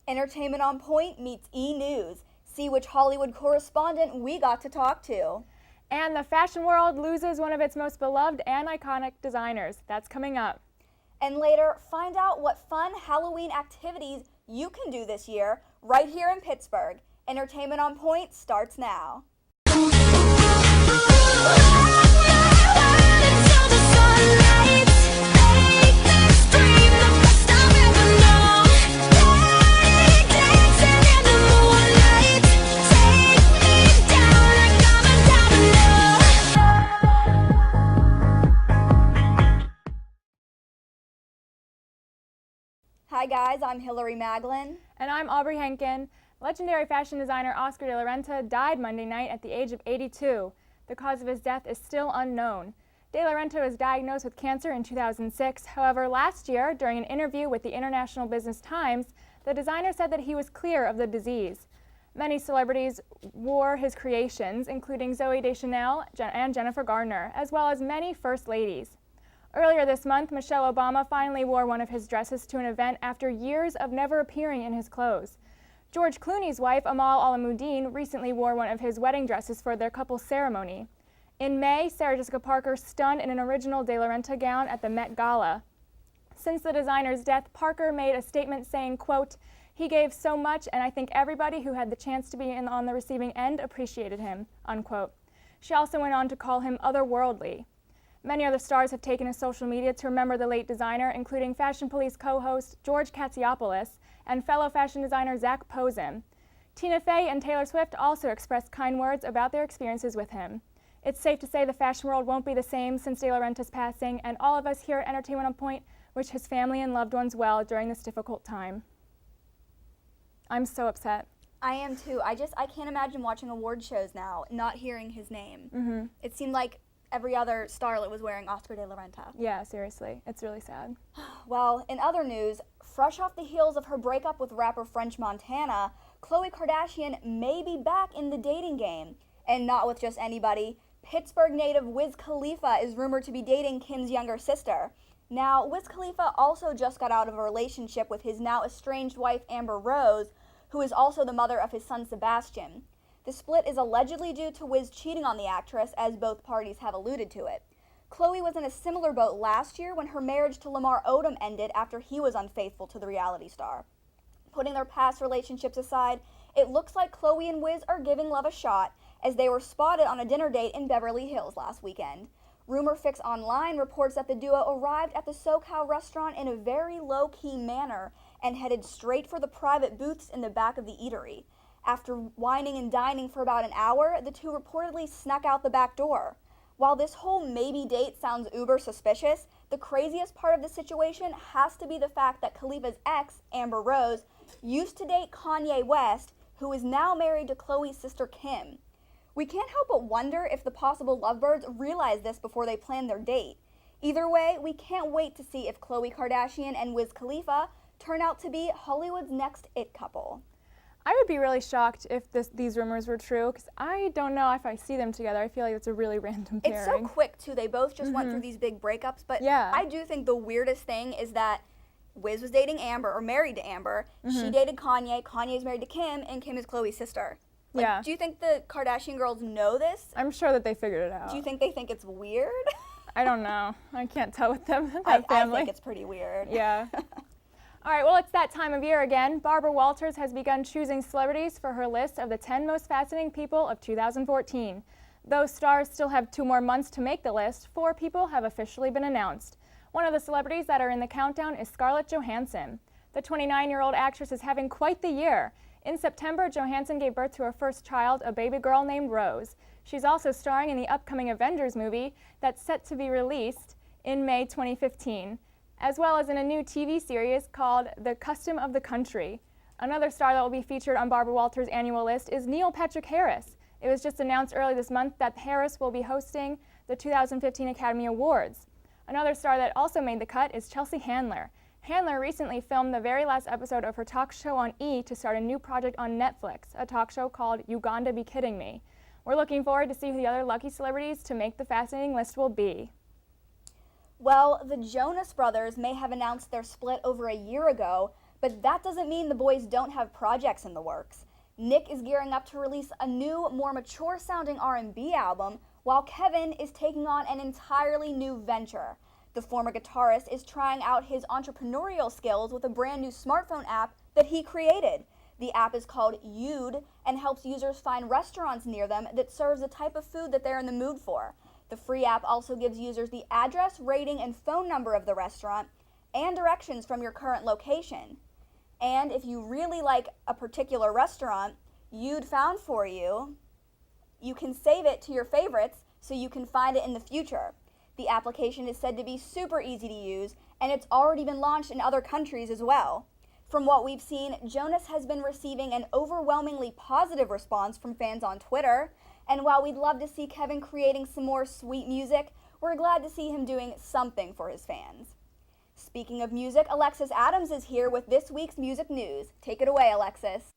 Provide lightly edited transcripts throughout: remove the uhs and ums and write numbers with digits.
Entertainment on Point meets E! News. See which Hollywood correspondent we got to talk to. And the fashion world loses one of its most beloved and iconic designers. That's coming up. And later, find out what fun Halloween activities you can do this year right here in Pittsburgh. Entertainment on Point starts now. Hi guys, I'm Hillary Maglin. And I'm Aubrey Henken. Legendary fashion designer Oscar de la Renta died Monday night at the age of 82. The cause of his death is still unknown. De la Renta was diagnosed with cancer in 2006. However, last year, during an interview with the International Business Times, the designer said that he was clear of the disease. Many celebrities wore his creations, including Zooey Deschanel and Jennifer Garner, as well as many first ladies. Earlier this month, Michelle Obama finally wore one of his dresses to an event after years of never appearing in his clothes. George Clooney's wife, Amal Alamuddin, recently wore one of his wedding dresses for their couple's ceremony. In May, Sarah Jessica Parker stunned in an original De La Renta gown at the Met Gala. Since the designer's death, Parker made a statement saying, quote, "He gave so much, and I think everybody who had the chance to be on the receiving end appreciated him," unquote. She also went on to call him otherworldly. Many other stars have taken to social media to remember the late designer, including Fashion Police co-host George Katsiopoulos and fellow fashion designer Zach Posen. Tina Fey and Taylor Swift also expressed kind words about their experiences with him. It's safe to say the fashion world won't be the same since De La Renta's passing, and all of us here at Entertainment on Point wish his family and loved ones well during this difficult time. I'm so upset. I am too. I can't imagine watching award shows now, not hearing his name. It seemed like every other starlet was wearing Oscar de la Renta. Yeah, seriously. It's really sad. Well, in other news, fresh off the heels of her breakup with rapper French Montana, Khloe Kardashian may be back in the dating game. And not with just anybody. Pittsburgh native Wiz Khalifa is rumored to be dating Kim's younger sister. Now, Wiz Khalifa also just got out of a relationship with his now estranged wife Amber Rose, who is also the mother of his son Sebastian. The split is allegedly due to Wiz cheating on the actress, as both parties have alluded to it. Khloe was in a similar boat last year when her marriage to Lamar Odom ended after he was unfaithful to the reality star. Putting their past relationships aside, it looks like Khloe and Wiz are giving love a shot, as they were spotted on a dinner date in Beverly Hills last weekend. Rumor Fix Online reports that the duo arrived at the SoCal restaurant in a very low-key manner and headed straight for the private booths in the back of the eatery. After wining and dining for about an hour, the two reportedly snuck out the back door. While this whole maybe date sounds uber suspicious, the craziest part of the situation has to be the fact that Khalifa's ex, Amber Rose, used to date Kanye West, who is now married to Khloe's sister Kim. We can't help but wonder if the possible lovebirds realized this before they planned their date. Either way, we can't wait to see if Khloe Kardashian and Wiz Khalifa turn out to be Hollywood's next it couple. I would be really shocked if these rumors were true, because I don't know if I see them together. I feel like it's a really random pairing. It's so quick, too. They both just went through these big breakups. But yeah. I do think the weirdest thing is that Wiz was dating Amber, or married to Amber. She dated Kanye. Kanye's married to Kim, and Kim is Khloe's sister. Like, yeah. Do you think the Kardashian girls know this? I'm sure that they figured it out. Do you think they think it's weird? I don't know. I can't tell with them. I think it's pretty weird. Yeah. All right, well, it's that time of year again. Barbara Walters has begun choosing celebrities for her list of the 10 most fascinating people of 2014. Though stars still have 2 more months to make the list, 4 people have officially been announced. One of the celebrities that are in the countdown is Scarlett Johansson. The 29-year-old actress is having quite the year. In September, Johansson gave birth to her first child, a baby girl named Rose. She's also starring in the upcoming Avengers movie that's set to be released in May 2015. As well as in a new TV series called The Custom of the Country. Another star that will be featured on Barbara Walters' annual list is Neil Patrick Harris. It was just announced early this month that Harris will be hosting the 2015 Academy Awards. Another star that also made the cut is Chelsea Handler. Handler recently filmed the very last episode of her talk show on E! To start a new project on Netflix, a talk show called Uganda Be Kidding Me. We're looking forward to see who the other lucky celebrities to make the fascinating list will be. Well, the Jonas Brothers may have announced their split over a year ago, But that doesn't mean the boys don't have projects in the works. Nick is gearing up to release a new, more mature-sounding R&B album, while Kevin is taking on an entirely new venture. The former guitarist is trying out his entrepreneurial skills with a brand new smartphone app that he created. The app is called You'd and helps users find restaurants near them that serves the type of food that they're in the mood for. The free app also gives users the address, rating, and phone number of the restaurant and directions from your current location. And if you really like a particular restaurant You'd found for you, you can save it to your favorites so you can find it in the future. The application is said to be super easy to use, and it's already been launched in other countries as well. From what we've seen, Jonas has been receiving an overwhelmingly positive response from fans on Twitter, and while we'd love to see Kevin creating some more sweet music, we're glad to see him doing something for his fans. Speaking of music, Alexis Adams is here with this week's music news. Take it away, Alexis.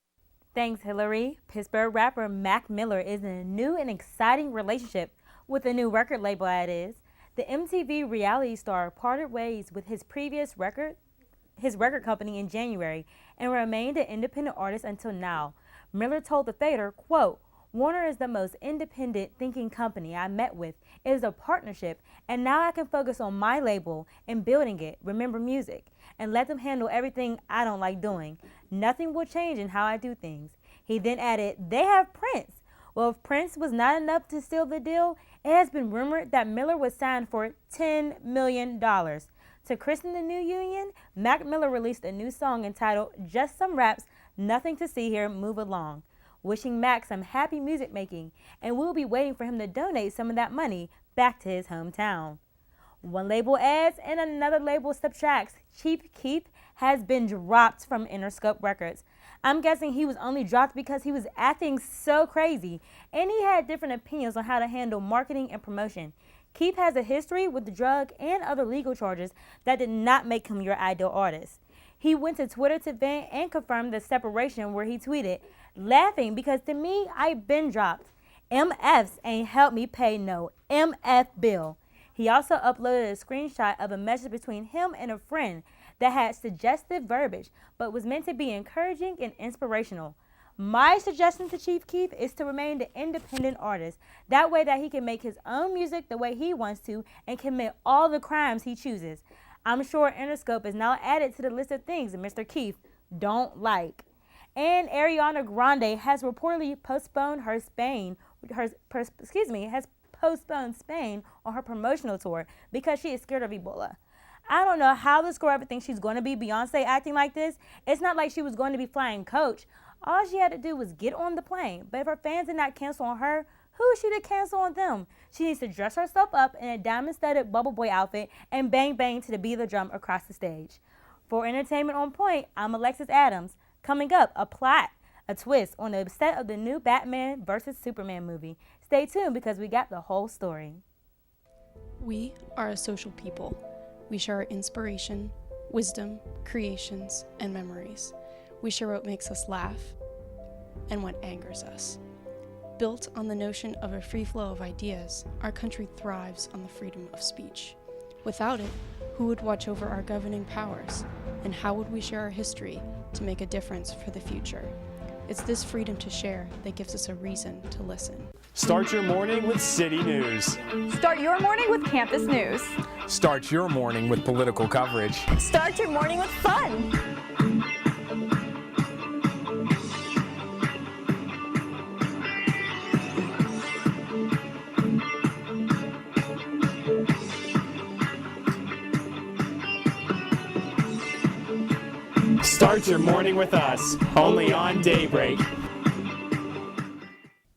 Thanks, Hillary. Pittsburgh rapper Mac Miller is in a new and exciting relationship with a new record label, that is. The MTV reality star parted ways with his previous record company in January and remained an independent artist until now. Miller told the Fader, quote, "Warner is the most independent thinking company I met with. It is a partnership, and now I can focus on my label and building it, Remember Music, and let them handle everything I don't like doing. Nothing will change in how I do things." He then added, "They have Prince." Well, if Prince was not enough to seal the deal, it has been rumored that Miller was signed for $10 million. To christen the new union, Mac Miller released a new song entitled Just Some Raps, Nothing to See Here, Move Along. Wishing Mac some happy music making, and we'll be waiting for him to donate some of that money back to his hometown. One label adds and another label subtracts. Chief Keef has been dropped from Interscope Records. I'm guessing he was only dropped because he was acting so crazy, and he had different opinions on how to handle marketing and promotion. Keef has a history with drug and other legal charges that did not make him your ideal artist. He went to Twitter to vent and confirm the separation, where he tweeted, "Laughing because to me, I've been dropped. MFs ain't helped me pay no MF bill." He also uploaded a screenshot of a message between him and a friend that had suggestive verbiage, but was meant to be encouraging and inspirational. My suggestion to Chief Keef is to remain the independent artist. That way that he can make his own music the way he wants to and commit all the crimes he chooses. I'm sure Interscope is now added to the list of things Mr. Keef don't like. And Ariana Grande has reportedly postponed Spain on her promotional tour because she is scared of Ebola. I don't know how this girl ever thinks she's going to be Beyonce acting like this. It's not like she was going to be flying coach. All she had to do was get on the plane. But if her fans did not cancel on her, who is she to cancel on them? She needs to dress herself up in a diamond-studded Bubble Boy outfit and bang bang to the beat of the drum across the stage. For Entertainment on Point, I'm Alexis Adams. Coming up, a twist on the set of the new Batman vs. Superman movie. Stay tuned because we got the whole story. We are a social people. We share our inspiration, wisdom, creations, and memories. We share what makes us laugh and what angers us. Built on the notion of a free flow of ideas, our country thrives on the freedom of speech. Without it, who would watch over our governing powers? And how would we share our history to make a difference for the future? It's this freedom to share that gives us a reason to listen. Start your morning with City News. Start your morning with campus news. Start your morning with political coverage. Start your morning with fun. Start your morning with us, only on Daybreak.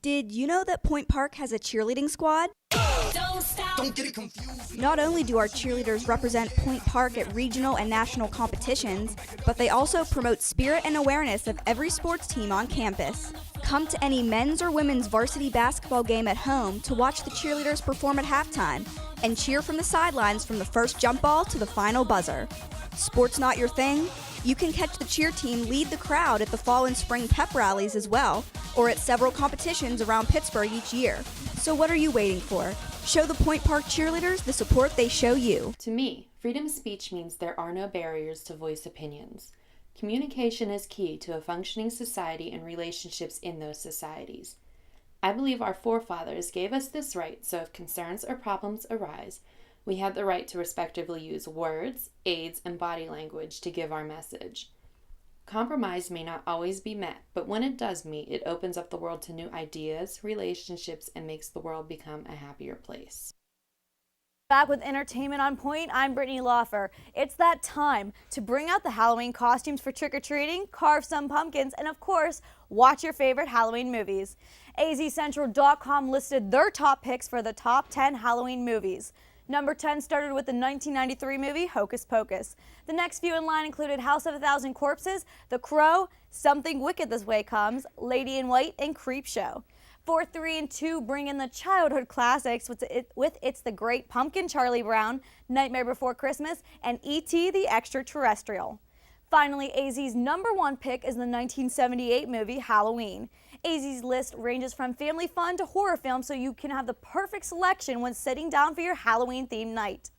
Did you know that Point Park has a cheerleading squad? Don't stop. Don't get it confused. Not only do our cheerleaders represent Point Park at regional and national competitions, but they also promote spirit and awareness of every sports team on campus. Come to any men's or women's varsity basketball game at home to watch the cheerleaders perform at halftime and cheer from the sidelines from the first jump ball to the final buzzer. Sports not your thing? You can catch the cheer team lead the crowd at the fall and spring pep rallies as well, or at several competitions around Pittsburgh each year. So what are you waiting for? Show the Point Park cheerleaders the support they show you. To me, freedom of speech means there are no barriers to voice opinions. Communication is key to a functioning society and relationships in those societies. I believe our forefathers gave us this right, so if concerns or problems arise, we have the right to respectively use words, aids, and body language to give our message. Compromise may not always be met, but when it does meet, it opens up the world to new ideas, relationships, and makes the world become a happier place. Back with Entertainment on Point, I'm Brittany LAUFFER. It's that time to bring out the Halloween costumes for trick-or-treating, carve some pumpkins, and of course, watch your favorite Halloween movies. AZCentral.com listed their top picks for the top 10 Halloween movies. Number 10 started with the 1993 movie Hocus Pocus. The next few in line included House of a Thousand Corpses, The Crow, Something Wicked This Way Comes, Lady in White, and Creepshow. 4, 3, and 2 bring in the childhood classics with It's the Great Pumpkin, Charlie Brown, Nightmare Before Christmas, and E.T. the Extraterrestrial. Finally, AZ's number 1 pick is the 1978 movie Halloween. AZ's list ranges from family fun to horror films, so you can have the perfect selection when sitting down for your Halloween-themed night.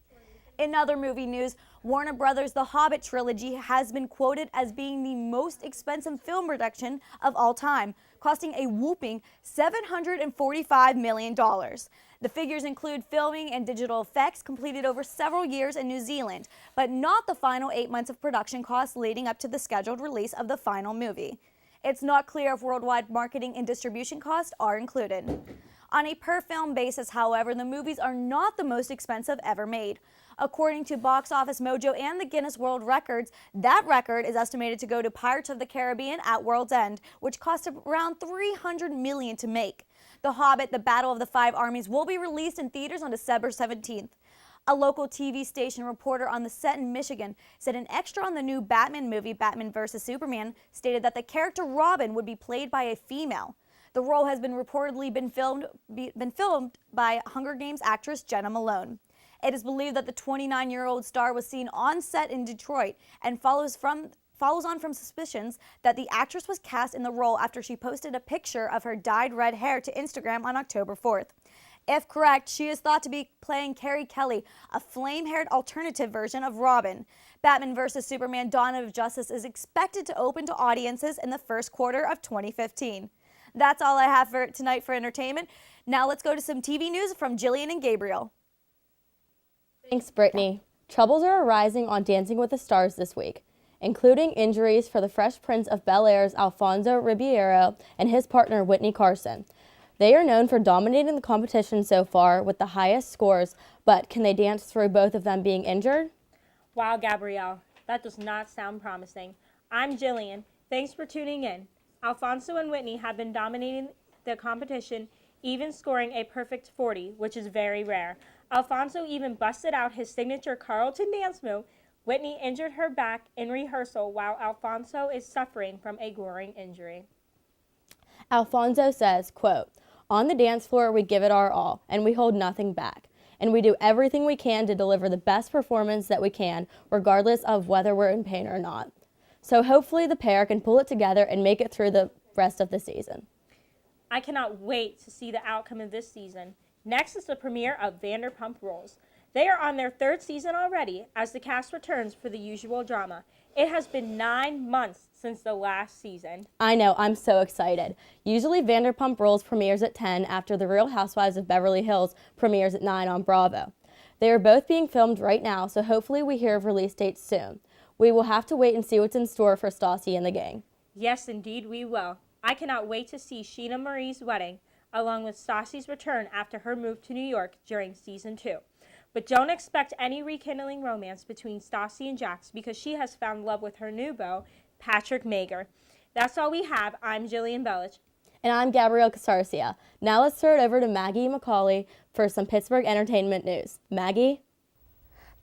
In other movie news, Warner Brothers' The Hobbit trilogy has been quoted as being the most expensive film production of all time, costing a whopping $745 million. The figures include filming and digital effects completed over several years in New Zealand, but not the final 8 months of production costs leading up to the scheduled release of the final movie. It's not clear if worldwide marketing and distribution costs are included. On a per-film basis, however, the movies are not the most expensive ever made. According to Box Office Mojo and the Guinness World Records, that record is estimated to go to Pirates of the Caribbean at World's End, which cost around $300 million to make. The Hobbit, The Battle of the Five Armies will be released in theaters on December 17th. A local TV station reporter on the set in Michigan said an extra on the new Batman movie, Batman vs. Superman, stated that the character Robin would be played by a female. The role has been reportedly been filmed by Hunger Games actress Jenna Malone. It is believed that the 29-year-old star was seen on set in Detroit and follows on from suspicions that the actress was cast in the role after she posted a picture of her dyed red hair to Instagram on October 4th. If correct, she is thought to be playing Carrie Kelly, a flame-haired alternative version of Robin. Batman vs. Superman: Dawn of Justice is expected to open to audiences in the first quarter of 2015. That's all I have for tonight for entertainment. Now let's go to some TV news from Gillian and Gabriel. Thanks, Brittany. Troubles are arising on Dancing with the Stars this week, including injuries for the Fresh Prince of Bel-Air's Alfonso Ribeiro and his partner Whitney Carson. They are known for dominating the competition so far with the highest scores, but can they dance through both of them being injured? Wow, Gabrielle, that does not sound promising. I'm Jillian. Thanks for tuning in. Alfonso and Whitney have been dominating the competition, even scoring a perfect 40, which is very rare. Alfonso even busted out his signature Carlton dance move. Whitney injured her back in rehearsal while Alfonso is suffering from a groin injury. Alfonso says, quote, "On the dance floor, we give it our all, and we hold nothing back. And we do everything we can to deliver the best performance that we can, regardless of whether we're in pain or not. So hopefully the pair can pull it together and make it through the rest of the season." I cannot wait to see the outcome of this season. Next is the premiere of Vanderpump Rules. They are on their 3rd season already as the cast returns for the usual drama. It has been 9 months since the last season. I know, I'm so excited. Usually Vanderpump Rules premieres at 10 after The Real Housewives of Beverly Hills premieres at 9 on Bravo. They are both being filmed right now, so hopefully we hear of release dates soon. We will have to wait and see what's in store for Stassi and the gang. Yes, indeed we will. I cannot wait to see Sheena Marie's wedding, along with Stassi's return after her move to New York during season 2. But don't expect any rekindling romance between Stassi and Jax because she has found love with her new beau, Patrick Mager. That's all we have. I'm Jillian Belich. And I'm Gabrielle Casarcia. Now let's throw it over to Maggie McCauley for some Pittsburgh entertainment news. Maggie?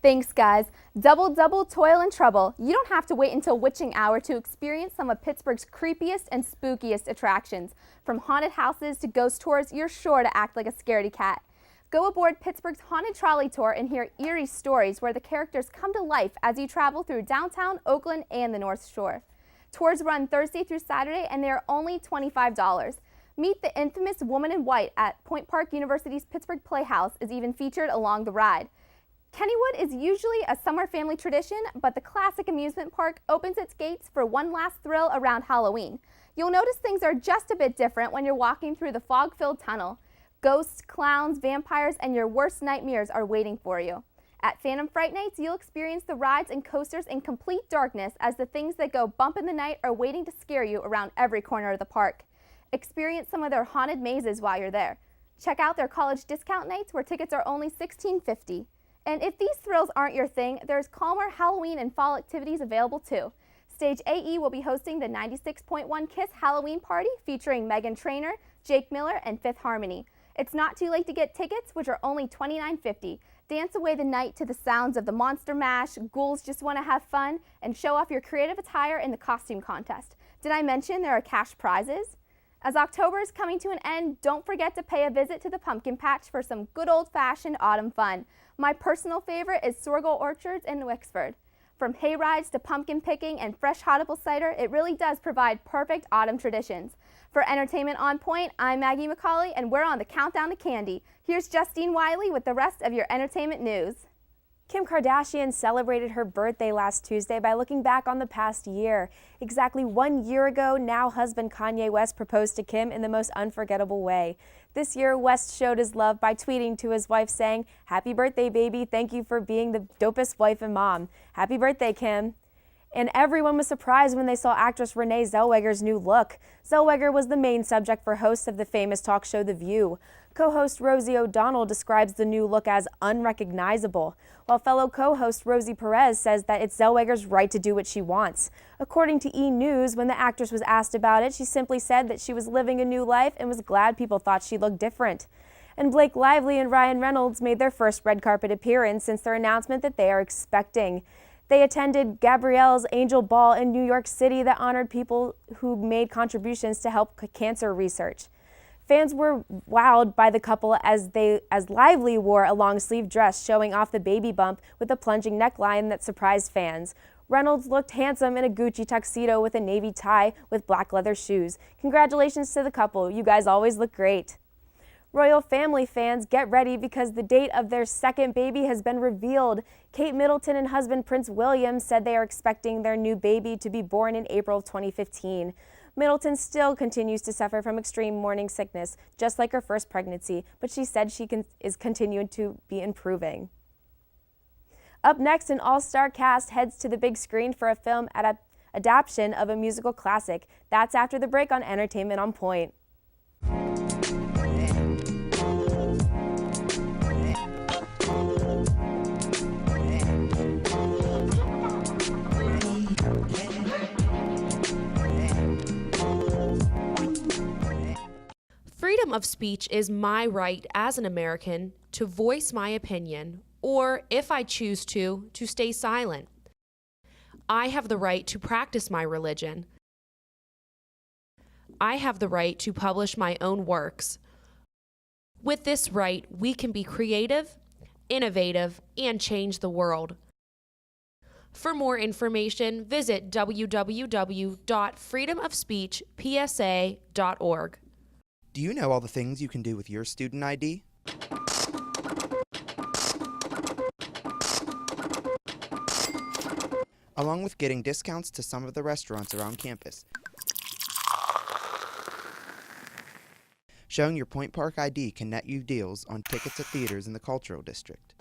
Thanks, guys. Double, toil and trouble. You don't have to wait until witching hour to experience some of Pittsburgh's creepiest and spookiest attractions. From haunted houses to ghost tours, you're sure to act like a scaredy cat. Go aboard Pittsburgh's Haunted Trolley Tour and hear eerie stories where the characters come to life as you travel through downtown Oakland and the North Shore. Tours run Thursday through Saturday and they are only $25. Meet the infamous Woman in White at Point Park University's Pittsburgh Playhouse is even featured along the ride. Kennywood is usually a summer family tradition, but the classic amusement park opens its gates for one last thrill around Halloween. You'll notice things are just a bit different when you're walking through the fog-filled tunnel. Ghosts, clowns, vampires, and your worst nightmares are waiting for you. At Phantom Fright Nights, you'll experience the rides and coasters in complete darkness as the things that go bump in the night are waiting to scare you around every corner of the park. Experience some of their haunted mazes while you're there. Check out their college discount nights where tickets are only $16.50. And if these thrills aren't your thing, there's calmer Halloween and fall activities available too. Stage AE will be hosting the 96.1 Kiss Halloween Party featuring Meghan Trainor, Jake Miller, and Fifth Harmony. It's not too late to get tickets, which are only $29.50. Dance away the night to the sounds of the Monster Mash, ghouls just want to have fun, and show off your creative attire in the costume contest. Did I mention there are cash prizes? As October is coming to an end, don't forget to pay a visit to the pumpkin patch for some good old-fashioned autumn fun. My personal favorite is Sorghum Orchards in Wexford. From hay rides to pumpkin picking and fresh hot apple cider, it really does provide perfect autumn traditions. For Entertainment on Point, I'm Maggie McCauley, and we're on the countdown to candy. Here's Justine Wiley with the rest of your entertainment news. Kim Kardashian celebrated her birthday last Tuesday by looking back on the past year. Exactly 1 year ago, now husband Kanye West proposed to Kim in the most unforgettable way. This year, West showed his love by tweeting to his wife saying, "Happy birthday, baby. Thank you for being the dopest wife and mom. Happy birthday, Kim." And everyone was surprised when they saw actress Renee Zellweger's new look. Zellweger was the main subject for hosts of the famous talk show The View. Co-host Rosie O'Donnell describes the new look as unrecognizable, while fellow co-host Rosie Perez says that it's Zellweger's right to do what she wants. According to E! News, when the actress was asked about it, she simply said that she was living a new life and was glad people thought she looked different. And Blake Lively and Ryan Reynolds made their first red carpet appearance since their announcement that they are expecting. They attended Gabrielle's Angel Ball in New York City that honored people who made contributions to help cancer research. Fans were wowed by the couple as Lively wore a long-sleeve dress showing off the baby bump with a plunging neckline that surprised fans. Reynolds looked handsome in a Gucci tuxedo with a navy tie with black leather shoes. Congratulations to the couple. You guys always look great. Royal family fans, get ready because the date of their second baby has been revealed. Kate Middleton and husband Prince William said they are expecting their new baby to be born in April of 2015. Middleton still continues to suffer from extreme morning sickness, just like her first pregnancy, but she said she is continuing to be improving. Up next, an all-star cast heads to the big screen for a film adaptation of a musical classic. That's after the break on Entertainment on Point. Freedom of speech is my right as an American to voice my opinion, or, if I choose to stay silent. I have the right to practice my religion. I have the right to publish my own works. With this right, we can be creative, innovative, and change the world. For more information, visit www.freedomofspeechpsa.org. Do you know all the things you can do with your student ID? Along with getting discounts to some of the restaurants around campus. Showing your Point Park ID can net you deals on tickets at theaters in the Cultural District.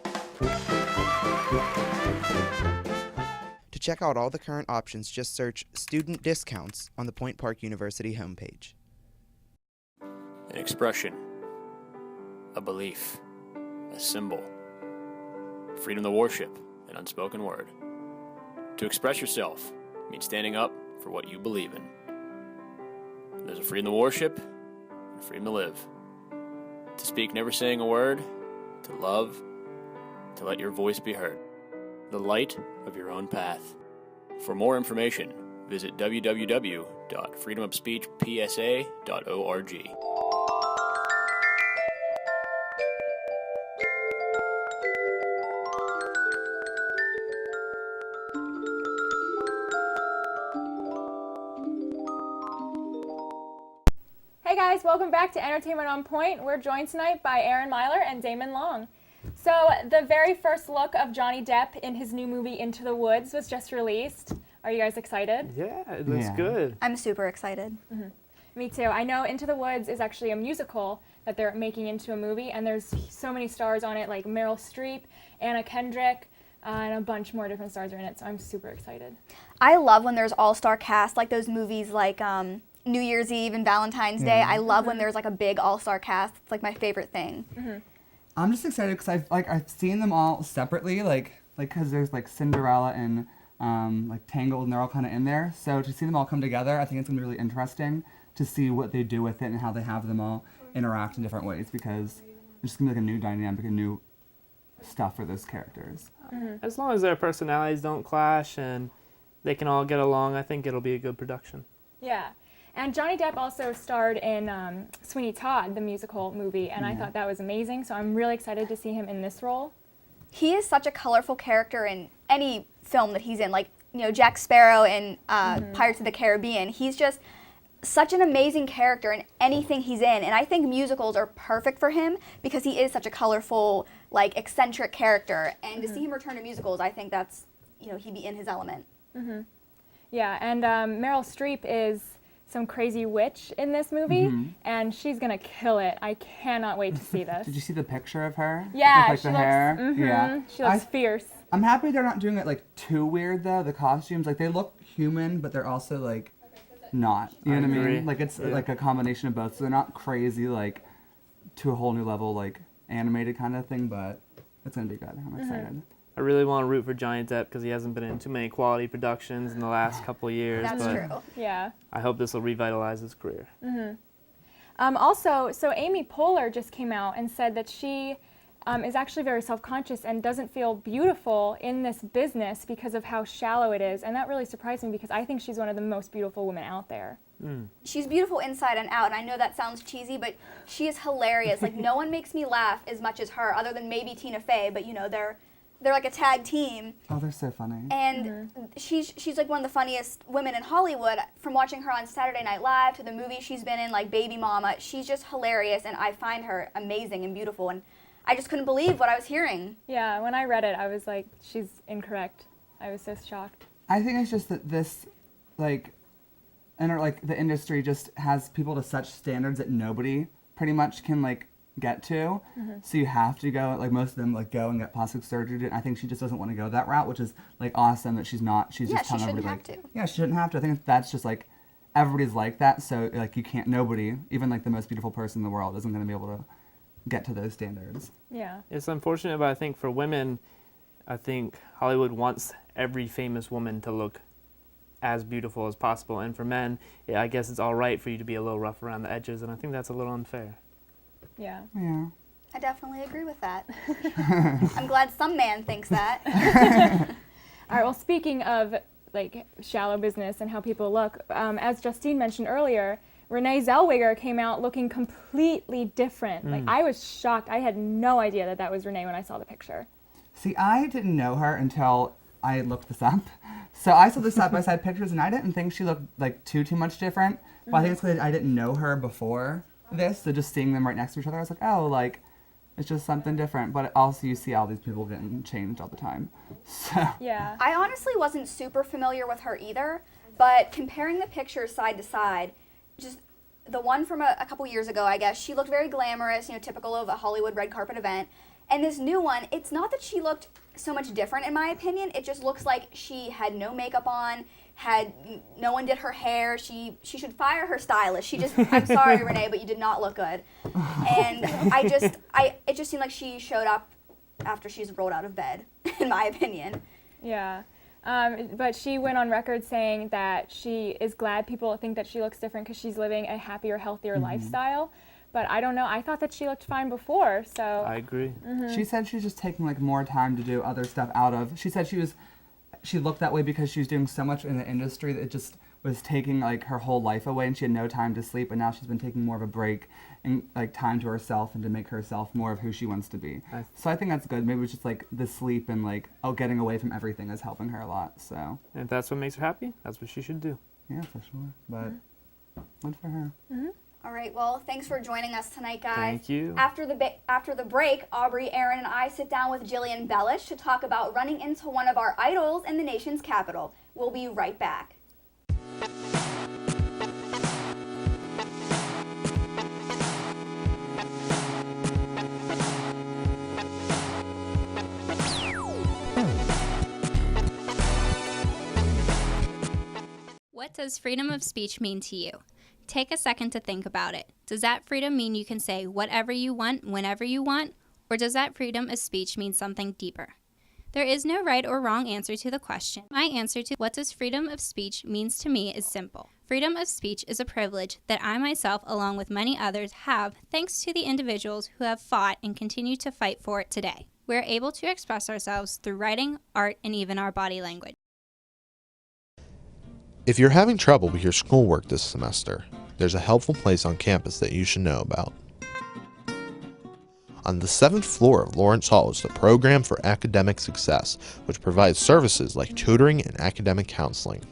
To check out all the current options, just search Student Discounts on the Point Park University homepage. An expression, a belief, a symbol, freedom to worship, an unspoken word. To express yourself means standing up for what you believe in. There's a freedom to worship and a freedom to live. To speak never saying a word, to love, to let your voice be heard. The light of your own path. For more information, visit www.freedomofspeechpsa.org. Hey guys, welcome back to Entertainment on Point. We're joined tonight by Aaron MYLER and Damon Long. So the very first look of Johnny Depp in his new movie Into the Woods was just released. Are you guys excited? Yeah, it looks good. I'm super excited. Me too. I know Into the Woods is actually a musical that they're making into a movie, and there's so many stars on it, like Meryl Streep, Anna Kendrick, and a bunch more different stars are in it, so I'm super excited. I love when there's all-star cast, like those movies like New Year's Eve and Valentine's Day. I love when there's like a big all-star cast. It's like my favorite thing. I'm just excited because I've seen them all separately, like because there's like Cinderella and like Tangled, and they're all kind of in there. So to see them all come together, I think it's gonna be really interesting to see what they do with it and how they have them all interact in different ways, because it's just gonna be like a new dynamic and new stuff for those characters. As long as their personalities don't clash and they can all get along, I think it'll be a good production. Yeah. And Johnny Depp also starred in Sweeney Todd, the musical movie, and I thought that was amazing, so I'm really excited to see him in this role. He is such a colorful character in any film that he's in, like, you know, Jack Sparrow in Pirates of the Caribbean. He's just such an amazing character in anything he's in, and I think musicals are perfect for him because he is such a colorful, like, eccentric character, and to see him return to musicals, I think that's, you know, he'd be in his element. Yeah, and Meryl Streep is some crazy witch in this movie, and she's gonna kill it. I cannot wait to see this. Did you see the picture of her? Yeah, with, like, the hair? Yeah. She looks fierce. I'm happy they're not doing it like too weird though. The costumes, like they look human, but they're also like not. You know what I mean? Like it's like a combination of both. So they're not crazy like to a whole new level like animated kind of thing, but it's gonna be good. I'm excited. I really want to root for Johnny Depp because he hasn't been in too many quality productions in the last couple of years. That's but true. Yeah. I hope this will revitalize his career. Also, so Amy Poehler just came out and said that she is actually very self-conscious and doesn't feel beautiful in this business because of how shallow it is, and that really surprised me because I think she's one of the most beautiful women out there. She's beautiful inside and out, and I know that sounds cheesy, but she is hilarious. Like, no one makes me laugh as much as her, other than maybe Tina Fey, but you know, they're like a tag team. Oh, they're so funny. And she's like one of the funniest women in Hollywood. From watching her on Saturday Night Live to the movies she's been in, like Baby Mama, she's just hilarious, and I find her amazing and beautiful, and I just couldn't believe what I was hearing. Yeah, when I read it, I was like, she's incorrect. I was so shocked. I think it's just that this, like, the industry just has people to such standards that nobody pretty much can like get to. So you have to go, like most of them like go and get plastic surgery. And I think she just doesn't want to go that route, which is like awesome that she's not. She's just telling everybody like, yeah, she shouldn't have to. I think that's just like everybody's like that. So like you can't. Nobody, even like the most beautiful person in the world, isn't going to be able to get to those standards. Yeah. It's unfortunate, but I think for women, I think Hollywood wants every famous woman to look as beautiful as possible. And for men, yeah, I guess it's all right for you to be a little rough around the edges, and I think that's a little unfair. Yeah. Yeah. I definitely agree with that. I'm glad some man thinks that. All right, well, speaking of like shallow business and how people look, as Justine mentioned earlier, Renee Zellweger came out looking completely different. Like, I was shocked. I had no idea that that was Renee when I saw the picture. See, I didn't know her until I looked this up. So I saw the side-by-side pictures, and I didn't think she looked like too much different. But I think it's because I didn't know her before this, so just seeing them right next to each other, I was like, oh, like, it's just something different. But also, you see all these people getting changed all the time. So. Yeah. I honestly wasn't super familiar with her either, but comparing the pictures side to side, just the one from a couple years ago, I guess, she looked very glamorous, you know, typical of a Hollywood red carpet event. And this new one, it's not that she looked so much different in my opinion, it just looks like she had no makeup on, no one did her hair. She should fire her stylist. I'm sorry, Renee, but you did not look good. And it just seemed like she showed up after she's rolled out of bed, in my opinion. Yeah. But she went on record saying that she is glad people think that she looks different because she's living a happier, healthier lifestyle. But I don't know. I thought that she looked fine before, so. I agree. She said she's just taking like more time to do other stuff out of. She said she looked that way because she was doing so much in the industry that it just was taking like her whole life away, and she had no time to sleep. And now she's been taking more of a break and like time to herself and to make herself more of who she wants to be. So I think that's good. Maybe it's just like the sleep and like getting away from everything is helping her a lot. So. And if that's what makes her happy, that's what she should do. Yeah, for sure. But good for her. All right, well, thanks for joining us tonight, guys. Thank you. After the break, Aubrey, Aaron, and I sit down with Jillian BELICH to talk about running into one of our idols in the nation's capital. We'll be right back. What does freedom of speech mean to you? Take a second to think about it. Does that freedom mean you can say whatever you want, whenever you want? Or does that freedom of speech mean something deeper? There is no right or wrong answer to the question. My answer to what does freedom of speech means to me is simple. Freedom of speech is a privilege that I myself, along with many others, have thanks to the individuals who have fought and continue to fight for it today. We are able to express ourselves through writing, art, and even our body language. If you're having trouble with your schoolwork this semester, there's a helpful place on campus that you should know about. On the 7th floor of Lawrence Hall is the Program for Academic Success, which provides services like tutoring and academic counseling.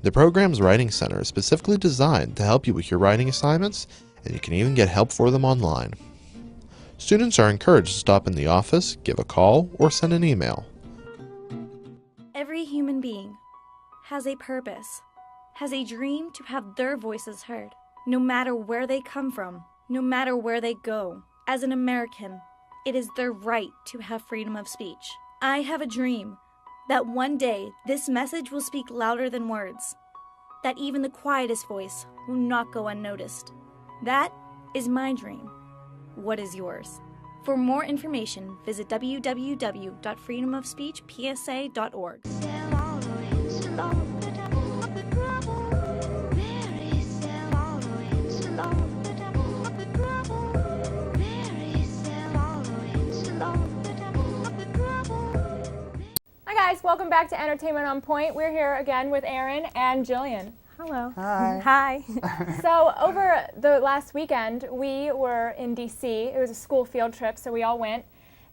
The program's Writing Center is specifically designed to help you with your writing assignments, and you can even get help for them online. Students are encouraged to stop in the office, give a call, or send an email. Every human being has a purpose, has a dream to have their voices heard, no matter where they come from, no matter where they go. As an American, it is their right to have freedom of speech. I have a dream that one day this message will speak louder than words, that even the quietest voice will not go unnoticed. That is my dream. What is yours? For more information, visit www.freedomofspeechpsa.org. Hi guys, welcome back to Entertainment on Point. We're here again with Aaron and Jillian. Hello. Hi. Hi. So over the last weekend, we were in DC. It was a school field trip, so we all went.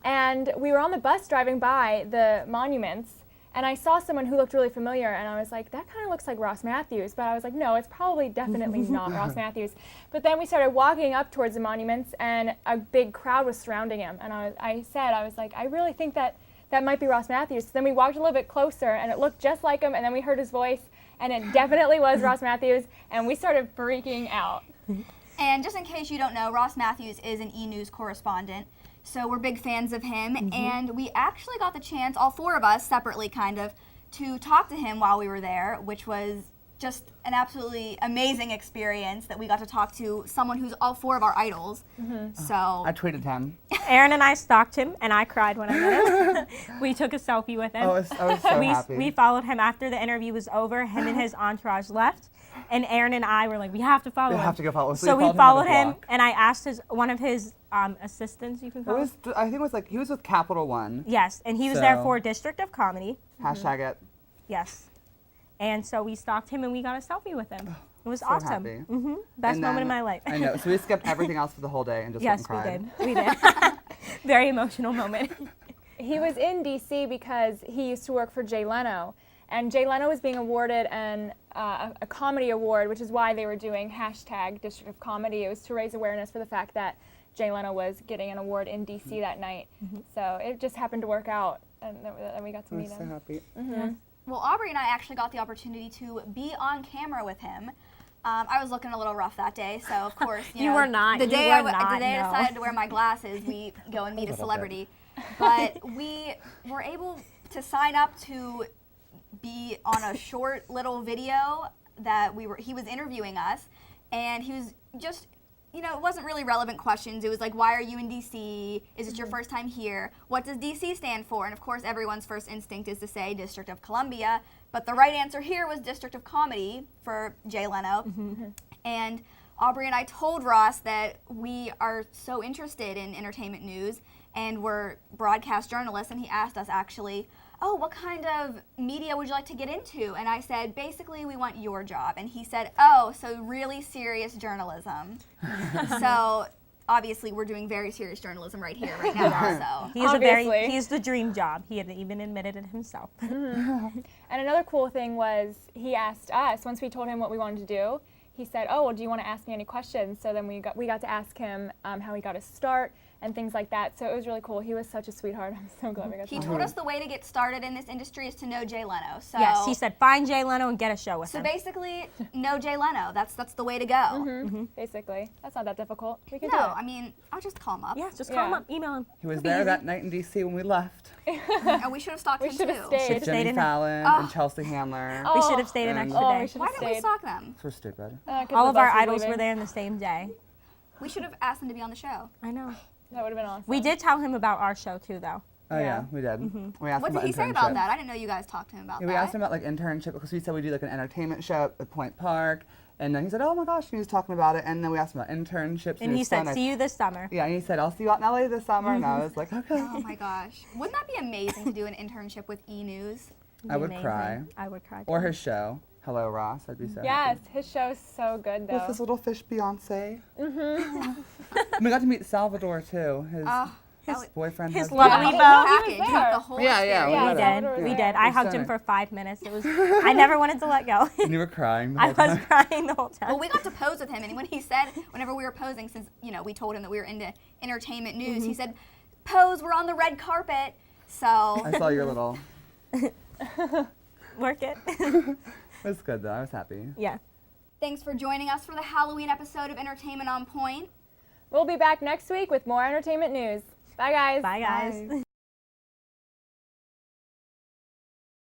And we were on the bus driving by the monuments, and I saw someone who looked really familiar, and I was like, that kind of looks like Ross Matthews. But I was like, no, it's probably definitely not Ross Matthews. But then we started walking up towards the monuments, and a big crowd was surrounding him. And I was like, I really think that might be Ross Matthews. So then we walked a little bit closer, and it looked just like him, and then we heard his voice, and it definitely was Ross Matthews, and we started freaking out. And just in case you don't know, Ross Matthews is an E! News correspondent, so we're big fans of him, and we actually got the chance, all four of us, separately kind of, to talk to him while we were there, which was just an absolutely amazing experience that we got to talk to someone who's all four of our idols. So I tweeted him. Aaron and I stalked him, and I cried when I met him. We took a selfie with him. I was so happy. We followed him after the interview was over. Him and his entourage left, and Aaron and I were like, we have to follow him. We have to go follow him. So we followed him, and I asked one of his assistants, you can call him. I think it was like, he was with Capital One. Yes, and he was there for District of Comedy. Hashtag it. Yes. And so we stalked him, and we got a selfie with him. It was So awesome. happy. Best moment of my life. I know. So we skipped everything else for the whole day and just went and cried. Yes, we did. Very emotional moment. He was in DC because he used to work for Jay Leno, and Jay Leno was being awarded a comedy award, which is why they were doing hashtag District of Comedy. It was to raise awareness for the fact that Jay Leno was getting an award in DC that night. So it just happened to work out, and then we got to meet him. I'm so happy. Yeah. Well, Aubrey and I actually got the opportunity to be on camera with him. I was looking a little rough that day, so of course, you know, were not. The day I decided to wear my glasses, we go and meet a celebrity. But we were able to sign up to be on a short little video that he was interviewing us, and he was just, you know, it wasn't really relevant questions. It was like, why are you in DC? Is it your first time here? What does DC stand for? And of course, everyone's first instinct is to say District of Columbia, but the right answer here was District of Comedy for Jay Leno. And Aubrey and I told Ross that we are so interested in entertainment news and we're broadcast journalists, and he asked us actually, oh, what kind of media would you like to get into? And I said, basically, we want your job. And he said, oh, so really serious journalism. So obviously, we're doing very serious journalism right here, right now. So he's the dream job. He had even admitted it himself. And another cool thing was he asked us, once we told him what we wanted to do, he said, oh, well, do you want to ask me any questions? So then we got to ask him how he got his start and things like that. So it was really cool. He was such a sweetheart. I'm so glad we got to He told us the way to get started in this industry is to know Jay Leno. So yes, he said find Jay Leno and get a show with him. So basically, know Jay Leno. That's the way to go. Basically. That's not that difficult. We can no, do it. I mean, I'll just call him up. Yeah, just call him up, email him. He was there that night in D.C. when we left. And we should have stalked him too. With Jimmy Fallon and Chelsea Handler. We should have stayed an extra day. Why didn't we stalk them? We're stupid. All of our idols were there in the same day. We should have asked them to be on the show. I know. That would have been awesome. We did tell him about our show too, though. Oh yeah, we did. We asked What him did about he say about internships. that? I didn't know you guys talked to him about Yeah, that. we asked him about like internship because we said we do like an entertainment show at Point Park, and then he said, "Oh my gosh," and he was talking about it, and then we asked him about internships. And he said, "See you this summer." Yeah, and he said, "I'll see you out in LA this summer," and I was like, "Okay." Oh my gosh, wouldn't that be amazing to do an internship with E! News? I would cry. I would cry. Or his show, Hello Ross. I'd be so Yes, happy. his show's so good though. With his little fish Beyonce. We got to meet Salvador too. His boyfriend. His husband. lovely beau. We did. I hugged him for 5 minutes. It was. I never wanted to let go. And you were crying the I whole time. was crying the whole time. Well, we got to pose with him, and when he said, whenever we were posing, since we told him that we were into entertainment news, he said, "Pose, we're on the red carpet." So I saw your little. Work it. It was good though. I was happy. Yeah. Thanks for joining us for the Halloween episode of Entertainment on Point. We'll be back next week with more entertainment news. Bye, guys. Bye, guys.